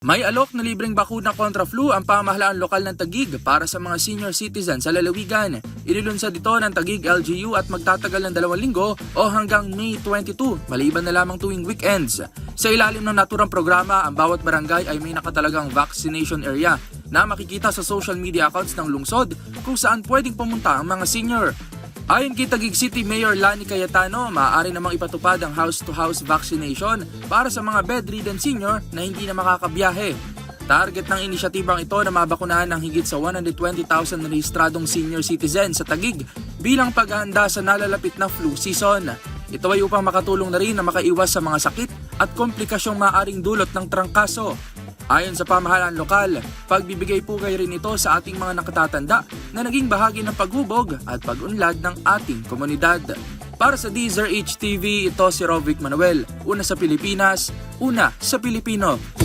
May alok na libreng bakuna kontra flu ang pamahalaan lokal ng Taguig para sa mga senior citizen sa lalawigan. Inilunsad ito ng Taguig LGU at magtatagal ng 2 linggo o hanggang May 22, maliban na lamang tuwing weekends. Sa ilalim ng naturang programa, ang bawat barangay ay may nakatalagang vaccination area na makikita sa social media accounts ng lungsod kung saan pwedeng pumunta ang mga senior. Ayon kay Taguig City Mayor Lani Cayetano, maaari namang ipatupad ang house-to-house vaccination para sa mga bedridden senior na hindi na makakabiyahe. Target ng inisyatibang ito na mabakunahan ng higit sa 120,000 rehistradong senior citizen sa Taguig bilang paghahanda sa nalalapit na flu season. Ito ay upang makatulong na rin na makaiwas sa mga sakit at komplikasyong maaaring dulot ng trangkaso. Ayon sa pamahalaan lokal, pagbibigay pugay rin ito sa ating mga nakatatanda na naging bahagi ng paghubog at pag-unlad ng ating komunidad. Para sa DZRH TV, ito si Rovic Manuel. Una sa Pilipinas, una sa Pilipino.